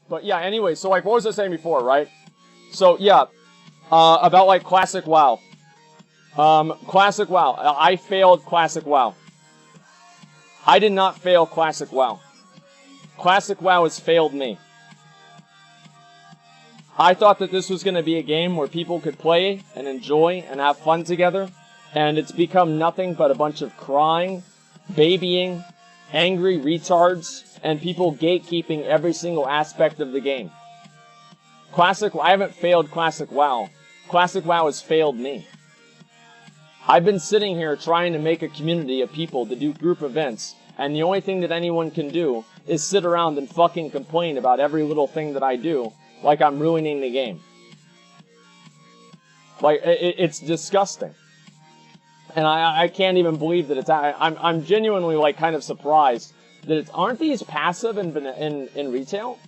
But yeah, anyway, so like, what was I saying before, right? So yeah, about like Classic WoW. Classic WoW. I failed Classic WoW. I did not fail Classic WoW. Classic WoW has failed me. I thought that this was going to be a game where people could play and enjoy and have fun together, and it's become nothing but a bunch of crying, babying, angry retards, and people gatekeeping every single aspect of the game. I haven't failed Classic WoW. Classic WoW has failed me. I've been sitting here trying to make a community of people to do group events, and the only thing that anyone can do is sit around and fucking complain about every little thing that I do, like I'm ruining the game. Like, it's disgusting. And I can't even believe that I'm genuinely, like, kind of surprised that aren't these passive in retail?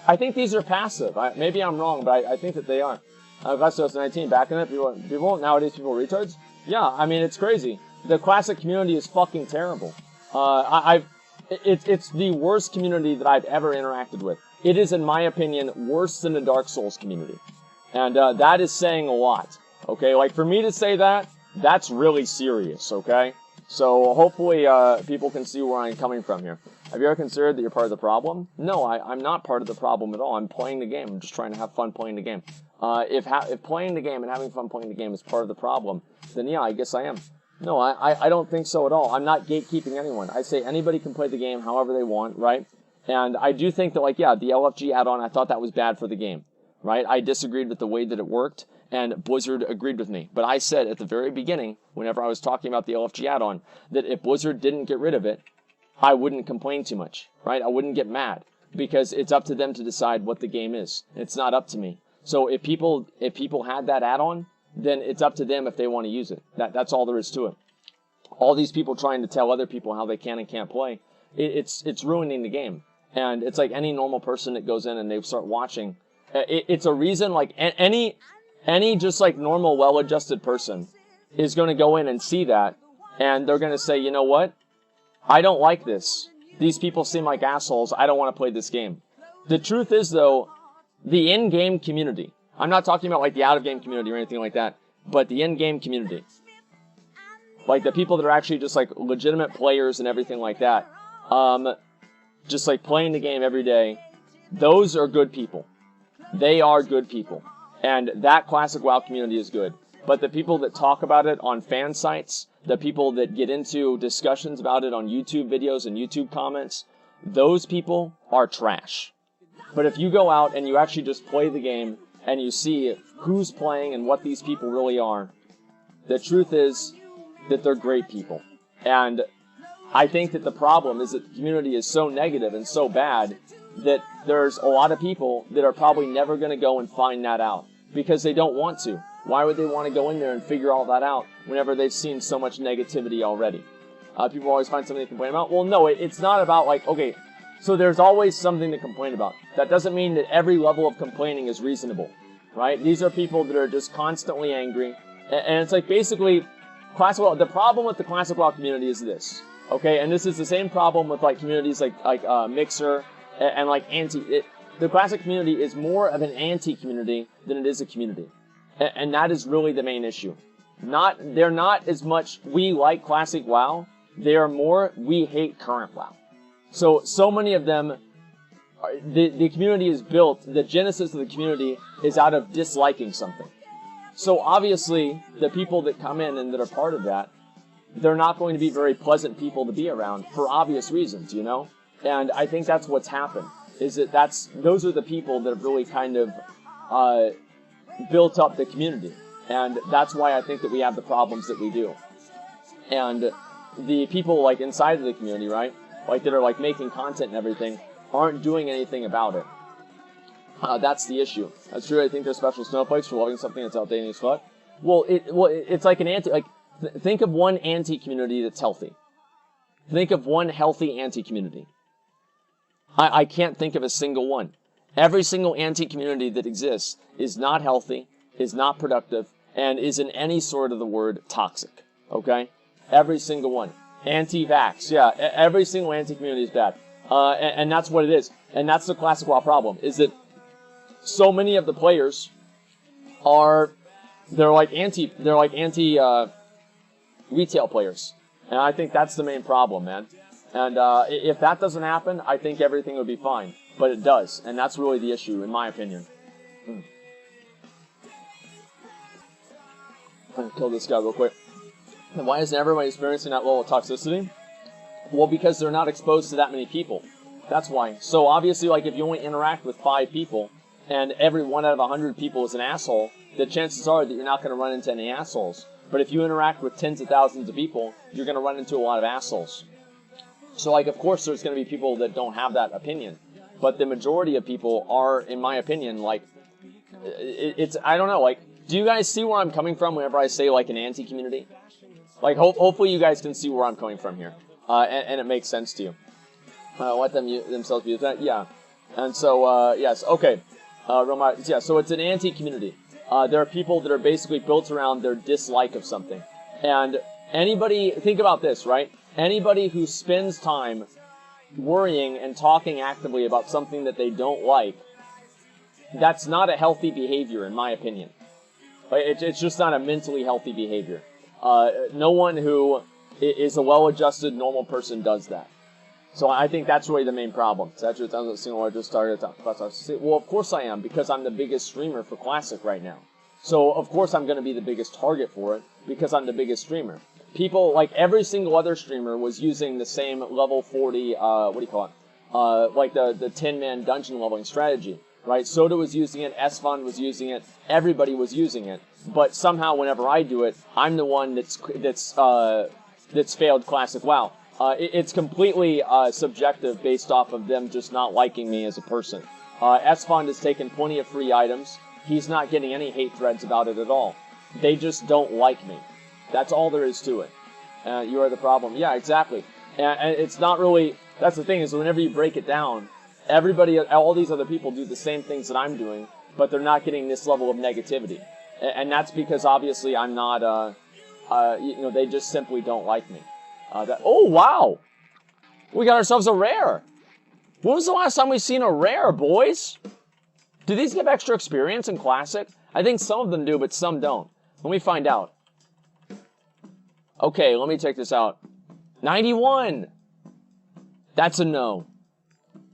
I think these are passive. Maybe I'm wrong, but I think that they are. Class 2019, back in it, nowadays people are retards? Yeah, I mean, it's crazy. The Classic community is fucking terrible. It's the worst community that I've ever interacted with. It is, in my opinion, worse than the Dark Souls community. And that is saying a lot. Okay, like, for me to say that, that's really serious, okay? So hopefully people can see where I'm coming from here. Have you ever considered that you're part of the problem? No, I'm not part of the problem at all. I'm playing the game. I'm just trying to have fun playing the game. If playing the game and having fun playing the game is part of the problem, then yeah, I guess I am. No, I don't think so at all. I'm not gatekeeping anyone. I say anybody can play the game however they want, right? And I do think that, like, yeah, the LFG add-on, I thought that was bad for the game, right? I disagreed with the way that it worked, and Blizzard agreed with me. But I said at the very beginning, whenever I was talking about the LFG add-on, that if Blizzard didn't get rid of it, I wouldn't complain too much, right? I wouldn't get mad, because it's up to them to decide what the game is. It's not up to me. So if people had that add-on, then it's up to them if they want to use it. That's all there is to it. All these people trying to tell other people how they can and can't play, it's ruining the game. And it's like any normal person that goes in and they start watching. It's a reason, like, any just like normal, well-adjusted person is going to go in and see that, and they're going to say, you know what? I don't like this. These people seem like assholes. I don't want to play this game. The truth is, though, the in-game community, I'm not talking about like the out-of-game community or anything like that, but the in-game community, like the people that are actually just like legitimate players and everything like that, just like playing the game every day, those are good people. They are good people. And that Classic WoW community is good. But the people that talk about it on fan sites, the people that get into discussions about it on YouTube videos and YouTube comments, those people are trash. But if you go out and you actually just play the game and you see who's playing and what these people really are, the truth is that they're great people. And I think that the problem is that the community is so negative and so bad that there's a lot of people that are probably never going to go and find that out because they don't want to. Why would they want to go in there and figure all that out whenever they've seen so much negativity already? People always find something to complain about. Well, no, it's not about like, okay, so there's always something to complain about. That doesn't mean that every level of complaining is reasonable, right? These are people that are just constantly angry. And it's like basically, the problem with the Classic WoW community is this. Okay, and this is the same problem with like communities like Mixer and like the Classic community is more of an anti-community than it is a community, and that is really the main issue. They're not as much we like Classic WoW. They are more we hate current WoW. So many of them, the community is built. The genesis of the community is out of disliking something. So obviously, the people that come in and that are part of that, they're not going to be very pleasant people to be around for obvious reasons, you know? And I think that's what's happened, is that those are the people that have really kind of built up the community. And that's why I think that we have the problems that we do. And the people like inside of the community, right, like that are like making content and everything, aren't doing anything about it. That's the issue. That's true. I think there's special snowflakes for loving something that's outdated as fuck. Well, it's like an think of one anti-community that's healthy. Think of one healthy anti-community. I can't think of a single one. Every single anti-community that exists is not healthy, is not productive, and is in any sort of the word toxic. Okay? Every single one. Anti-vax, yeah. Every single anti-community is bad. And that's what it is. And that's the classic WoW problem, is that so many of the players they're like anti retail players. And I think that's the main problem, man. And if that doesn't happen, I think everything would be fine. But it does, and that's really the issue, in my opinion. I'm gonna kill this guy real quick. And why isn't everybody experiencing that level of toxicity? Well, because they're not exposed to that many people. That's why. So obviously, like, if you only interact with 5 people, and every 1 out of 100 people is an asshole, the chances are that you're not going to run into any assholes. But if you interact with tens of thousands of people, you're going to run into a lot of assholes. So, like, of course, there's going to be people that don't have that opinion. But the majority of people are, in my opinion, like, it's, I don't know, like, do you guys see where I'm coming from whenever I say, like, an anti-community? Like, hopefully you guys can see where I'm coming from here. And it makes sense to you. Let them themselves use that? Yeah. And so, yes, okay. Yeah, so it's an anti-community. There are people that are basically built around their dislike of something. And anybody, think about this, right? Anybody who spends time worrying and talking actively about something that they don't like, that's not a healthy behavior, in my opinion. It's just not a mentally healthy behavior. No one who is a well-adjusted, normal person does that. So I think that's really the main problem. Saturated sounds like a single largest target. Well, of course I am, because I'm the biggest streamer for Classic right now. So, of course I'm going to be the biggest target for it, because I'm the biggest streamer. People, like every single other streamer, was using the same level 40, what do you call it? Like the 10-man dungeon leveling strategy, right? Soda was using it, S-Fund was using it, everybody was using it. But somehow, whenever I do it, I'm the one that's failed Classic WoW. It's completely subjective, based off of them just not liking me as a person. S-Fund has taken plenty of free items. He's not getting any hate threads about it at all. They just don't like me. That's all there is to it. You are the problem. Yeah, exactly. And it's not really... That's the thing, is whenever you break it down, everybody, all these other people do the same things that I'm doing, but they're not getting this level of negativity. And that's because, obviously, I'm not... they just simply don't like me. Oh, wow! We got ourselves a rare! When was the last time we've seen a rare, boys? Do these give extra experience in Classic? I think some of them do, but some don't. Let me find out. Okay, let me check this out. 91! That's a no.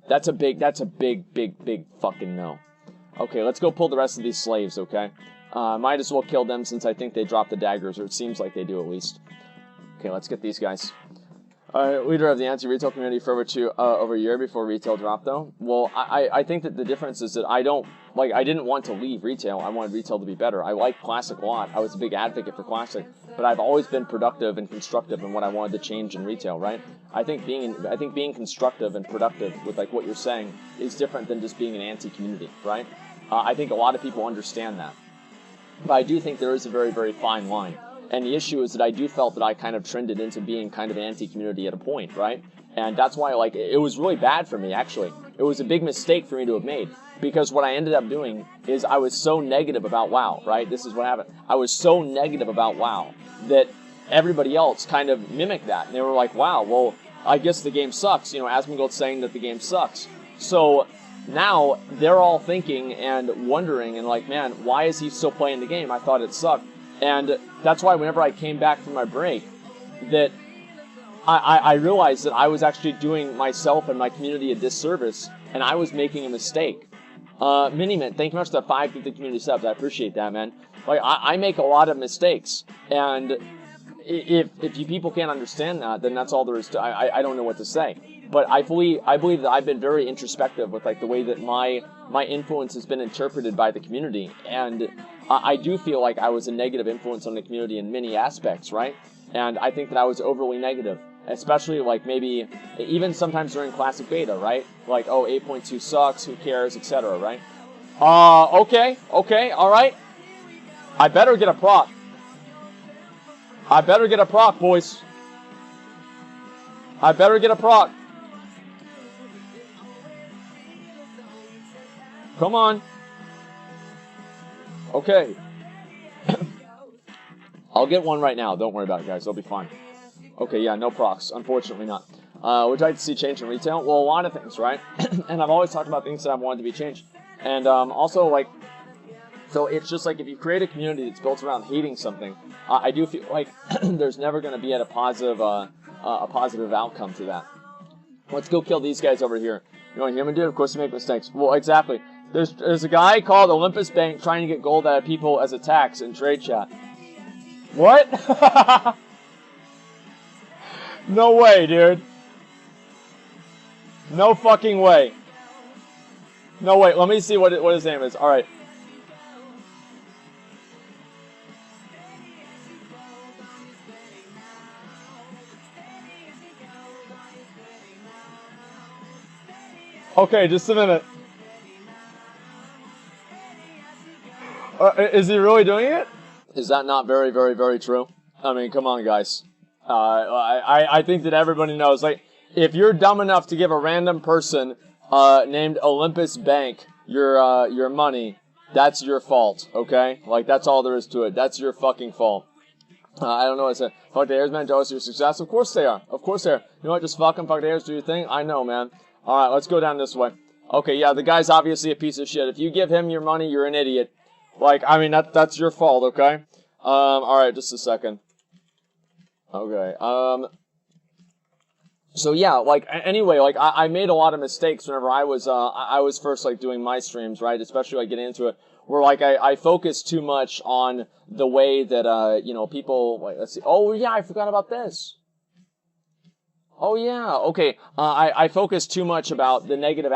That's a big fucking no. Okay, let's go pull the rest of these slaves, okay? Might as well kill them, since I think they drop the daggers, or it seems like they do at least. Okay, let's get these guys. Leader of the anti-retail community for over a year before retail dropped, though. Well, I think that the difference is that I didn't want to leave retail. I wanted retail to be better. I like Classic a lot. I was a big advocate for Classic, but I've always been productive and constructive in what I wanted to change in retail, right? I think being constructive and productive with like what you're saying is different than just being an anti-community, right? I think a lot of people understand that. But I do think there is a very, very fine line. And the issue is that I do felt that I kind of trended into being kind of an anti-community at a point, right? And that's why, like, it was really bad for me, actually. It was a big mistake for me to have made. Because what I ended up doing is I was so negative about WoW, right? This is what happened. I was so negative about WoW that everybody else kind of mimicked that. And they were like, wow, well, I guess the game sucks. You know, Asmongold's saying that the game sucks. So now they're all thinking and wondering and like, man, why is he still playing the game? I thought it sucked. And that's why whenever I came back from my break, that I realized that I was actually doing myself and my community a disservice, and I was making a mistake. Minimint, thank you much for the 5 50 community subs. I appreciate that, man. Like, I make a lot of mistakes, and if you people can't understand that, then that's all there is to. I don't know what to say. But I believe that I've been very introspective with like the way that my influence has been interpreted by the community, and I do feel like I was a negative influence on the community in many aspects, right? And I think that I was overly negative, especially like maybe even sometimes during Classic Beta, right? Like, oh, 8.2 sucks, who cares, etc., right? Okay, all right. I better get a proc. Boys. I better get a proc. Come on. Okay. I'll get one right now. Don't worry about it, guys. It'll be fine. Okay, yeah, no procs. Unfortunately not. Would you like to see change in retail? Well, a lot of things, right? And I've always talked about things that I've wanted to be changed. And also, like, so it's just like if you create a community that's built around hating something, I do feel like there's never going to be a positive outcome to that. Let's go kill these guys over here. You know what human do? Of course, you make mistakes. Well, exactly. There's a guy called Olympus Bank trying to get gold out of people as a tax in trade chat. What? No way, dude. No fucking way. No, wait. Let me see what his name is. All right. Okay, just a minute. Is he really doing it? Is that not very, very, very true? I mean, come on, guys. I think that everybody knows. Like, if you're dumb enough to give a random person named Olympus Bank your money, that's your fault. Okay? Like, that's all there is to it. That's your fucking fault. I don't know what I said. Fuck the Airs, man. Jealous of your success? Of course they are. Of course they are. You know what? Just fuck them. Fuck the Airs. Do your thing. I know, man. All right, let's go down this way. Okay, yeah, the guy's obviously a piece of shit. If you give him your money, you're an idiot. Like, I mean, that's your fault, okay? All right, just a second. Okay, so yeah, like, anyway, like, I made a lot of mistakes whenever I was first, like, doing my streams, right? Especially, like, getting into it, where, like, I focused too much on the way that, you know, people, like, let's see, oh, yeah, I forgot about this. Oh, yeah, okay, I focused too much about the negative